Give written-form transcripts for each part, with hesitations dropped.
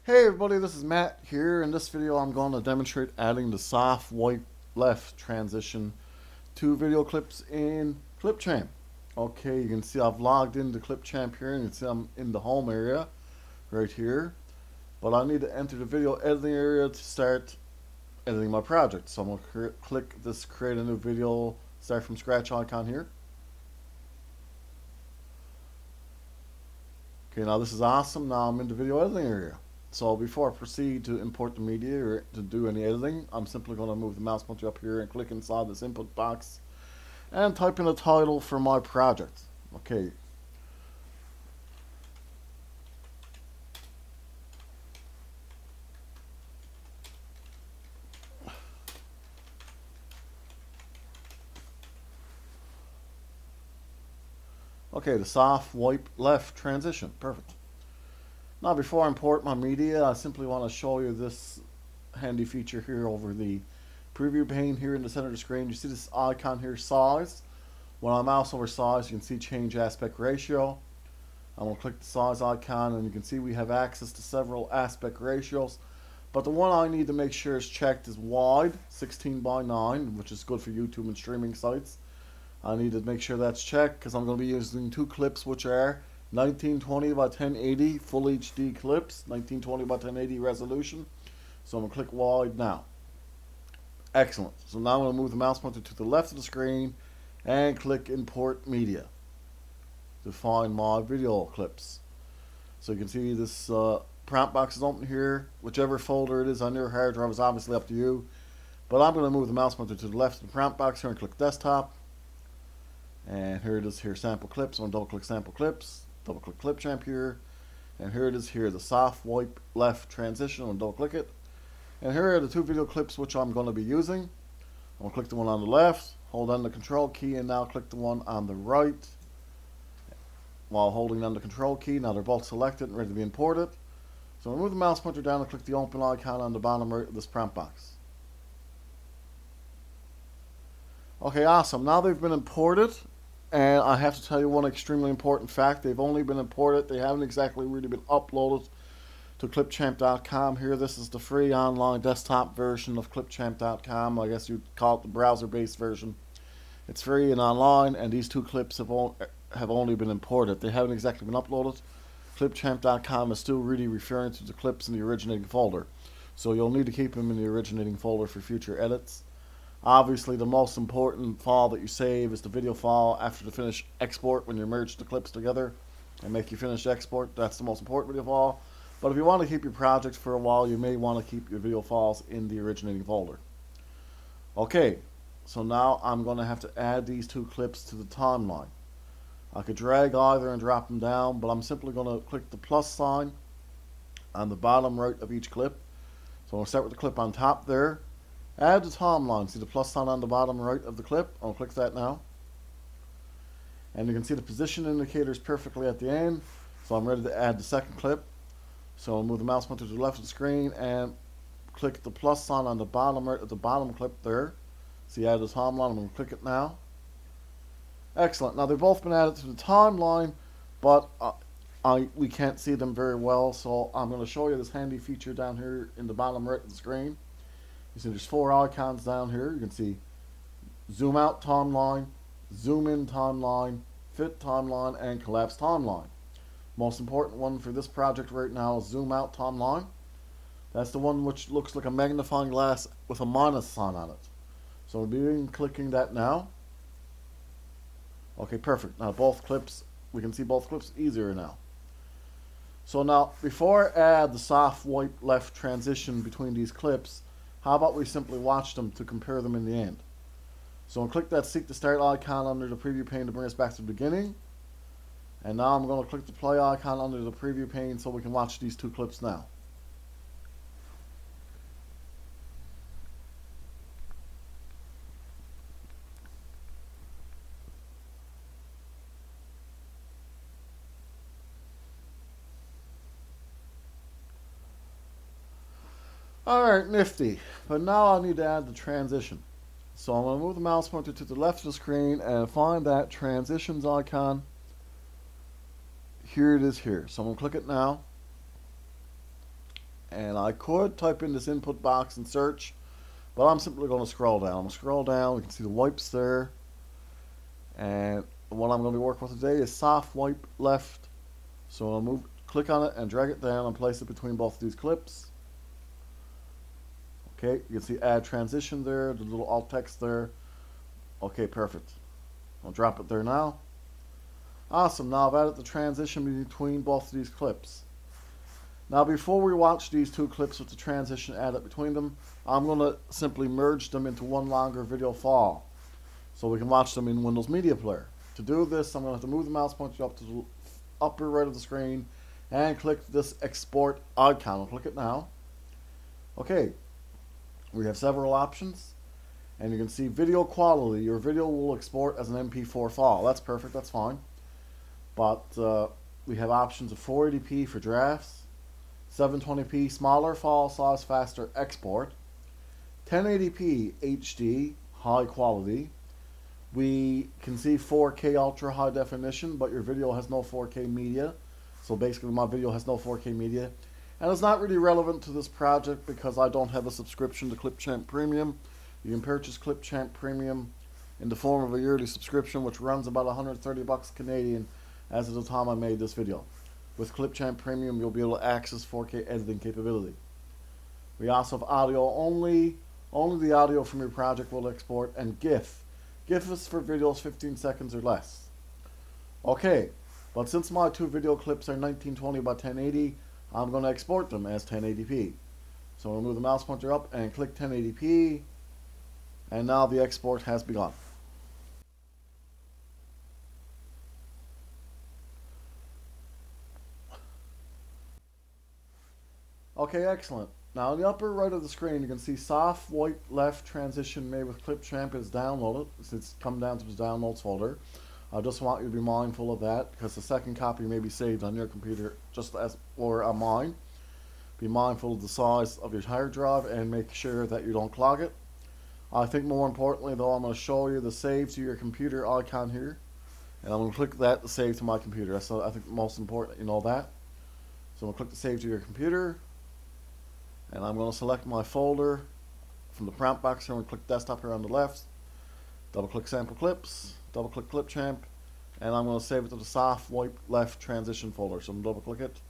Hey everybody, this is Matt here. In this video I'm going to demonstrate adding the soft wipe left transition to video clips in Clipchamp. Okay, you can see I've logged into Clipchamp here and you can see I'm in the home area right here. But I need to enter the video editing area to start editing my project. So I'm going to click this create a new video start from scratch icon here. Okay, now this is awesome. Now I'm in the video editing area. So before I proceed to import the media or to do any editing, I'm simply going to move the mouse pointer up here and click inside this input box and type in a title for my project. Okay. Okay, the soft wipe left transition. Perfect. Now before I import my media, I simply want to show you this handy feature here over the preview pane here in the center of the screen. You see this icon here, size. When I mouse over size, you can see change aspect ratio. I'm going to click the size icon and you can see we have access to several aspect ratios. But the one I need to make sure is checked is wide, 16:9, which is good for YouTube and streaming sites. I need to make sure that's checked because I'm going to be using two clips which are 1920 by 1080 full HD clips, 1920 by 1080 resolution. So I'm going to click wide now. Excellent. So now I'm going to move the mouse pointer to the left of the screen and click import media to find my video clips. So you can see this prompt box is open here. Whichever folder it is on your hard drive is obviously up to you. But I'm going to move the mouse pointer to the left of the prompt box here and click desktop. And here it is here, sample clips. I'm going to double click sample clips. Double click Clipchamp here. And here it is here, the soft wipe left transition. I'm going to double click it. And here are the two video clips which I'm going to be using. I'm going to click the one on the left, hold down the control key, and now click the one on the right while holding down the control key. Now they're both selected and ready to be imported. So I'm going to move the mouse pointer down and click the open icon on the bottom right of this prompt box. Okay, awesome. Now they've been imported. And I have to tell you one extremely important fact. They've only been imported. They haven't exactly really been uploaded to clipchamp.com here. This is the free online desktop version of clipchamp.com. I guess you'd call it the browser-based version. It's free and online, and these two clips have only been imported. They haven't exactly been uploaded. Clipchamp.com is still really referring to the clips in the originating folder. So you'll need to keep them in the originating folder for future edits. Obviously, the most important file that you save is the video file after the finish export when you merge the clips together and make your finished export. That's the most important video file. But if you want to keep your project for a while, you may want to keep your video files in the originating folder. Okay, so now I'm going to have to add these two clips to the timeline. I could drag either and drop them down, but I'm simply going to click the plus sign on the bottom right of each clip. So I'm going to start with the clip on top there. Add the timeline. See the plus sign on the bottom right of the clip? I'll click that now. And you can see the position indicators perfectly at the end. So I'm ready to add the second clip. So I'll move the mouse pointer to the left of the screen and click the plus sign on the bottom right of the bottom clip there. See, add the timeline. I'm going to click it now. Excellent. Now they've both been added to the timeline, but we can't see them very well. So I'm going to show you this handy feature down here in the bottom right of the screen. You see there's four icons down here. You can see zoom out timeline, zoom in timeline, fit timeline, and collapse timeline. Most important one for this project right now is zoom out timeline. That's the one which looks like a magnifying glass with a minus sign on it. So we'll be clicking that now. Okay, perfect. Now both clips, we can see both clips easier now. So now before I add the soft wipe left transition between these clips, how about we simply watch them to compare them in the end? So I'll click that seek to start icon under the preview pane to bring us back to the beginning. And now I'm going to click the play icon under the preview pane so we can watch these two clips now. Alright, nifty. But now I need to add the transition. So I'm going to move the mouse pointer to the left of the screen and find that transitions icon. Here it is here. So I'm going to click it now. And I could type in this input box and search, but I'm simply going to scroll down. I'm going to scroll down. You can see the wipes there. And what I'm going to be working with today is soft wipe left. So I'll click on it and drag it down and place it between both of these clips. Okay, you can see add transition there, the little alt text there. Okay, perfect. I'll drop it there now. Awesome, now I've added the transition between both of these clips. Now before we watch these two clips with the transition added between them, I'm going to simply merge them into one longer video file so we can watch them in Windows Media Player. To do this, I'm going to have to move the mouse pointer up to the upper right of the screen and click this export icon. I'll click it now. Okay, we have several options, and you can see video quality. Your video will export as an MP4 file. That's perfect, that's fine. But we have options of 480p for drafts, 720p smaller file size faster export, 1080p HD high quality. We can see 4K ultra high definition, but your video has no 4K media. So basically my video has no 4K media. And it's not really relevant to this project because I don't have a subscription to Clipchamp Premium. You can purchase Clipchamp Premium in the form of a yearly subscription, which runs about 130 bucks Canadian as of the time I made this video. With Clipchamp Premium, you'll be able to access 4K editing capability. We also have audio only. Only the audio from your project will export, and GIF. GIF is for videos 15 seconds or less. Okay, but since my two video clips are 1920 by 1080, I'm going to export them as 1080p. So I'm going to move the mouse pointer up and click 1080p, and now the export has begun. Okay, excellent. Now in the upper right of the screen you can see soft wipe left transition made with Clipchamp is downloaded. It's come down to the downloads folder. I just want you to be mindful of that because the second copy may be saved on your computer just as or on mine. Be mindful of the size of your hard drive and make sure that you don't clog it. I think more importantly though, I'm going to show you the save to your computer icon here, and I'm going to click that to save to my computer. So I think the most important you know that. So I'm going to click the save to your computer, and I'm going to select my folder from the prompt box here. I'm going to click desktop here on the left, double click sample clips, double click Clipchamp, and I'm going to save it to the soft wipe left transition folder. So I'm going to double click it,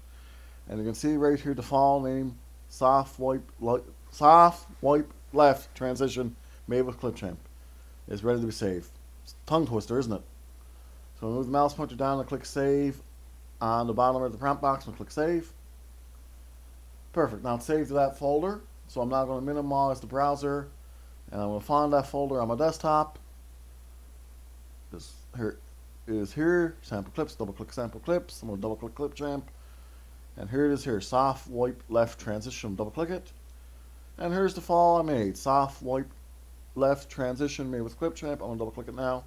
and you can see right here the file name soft wipe left transition made with Clipchamp is ready to be saved. It's a tongue twister, isn't it? So I move the mouse pointer down and click save on the bottom of the prompt box and click save. Perfect. Now it's saved to that folder. So I'm now going to minimize the browser, and I'm going to find that folder on my desktop. This here is here, sample clips, double click sample clips. I'm going to double click Clipchamp, and here it is here, soft wipe left transition. Double click it, and here's the file I made, soft wipe left transition made with Clipchamp. I'm going to double click it now,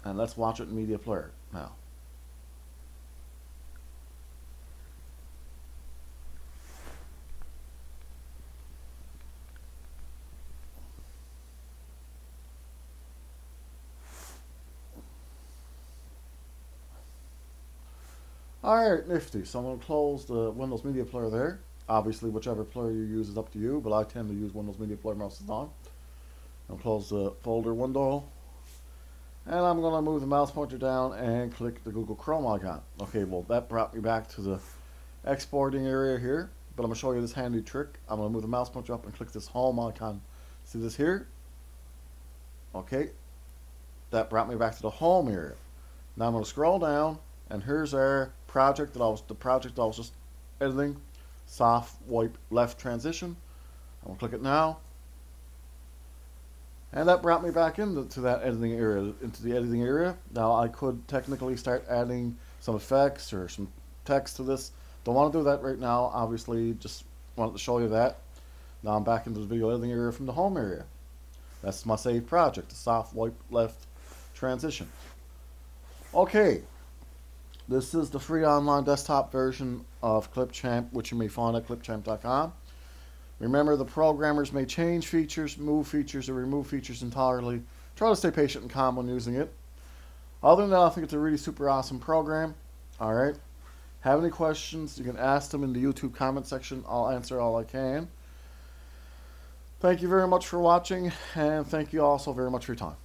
and let's watch it in Media Player now. Alright, nifty. So I'm going to close the Windows Media Player there. Obviously, whichever player you use is up to you, but I tend to use Windows Media Player most of the time. I'll close the folder window, and I'm going to move the mouse pointer down and click the Google Chrome icon. Okay, well, that brought me back to the exporting area here, but I'm going to show you this handy trick. I'm going to move the mouse pointer up and click this home icon. See this here? Okay, that brought me back to the home area. Now I'm going to scroll down, and here's our project that I was just editing, soft wipe left transition. I'm going to click it now, and that brought me back into that editing area, into the editing area. Now I could technically start adding some effects or some text to this. Don't want to do that right now, obviously, just wanted to show you that. Now I'm back into the video editing area from the home area. That's my saved project, the soft wipe left transition. Okay, this is the free online desktop version of Clipchamp, which you may find at clipchamp.com. Remember, the programmers may change features, move features, or remove features entirely. Try to stay patient and calm when using it. Other than that, I think it's a really super awesome program. Alright, Have any questions, you can ask them in the YouTube comment section. I'll answer all I can. Thank you very much for watching, and thank you also very much for your time.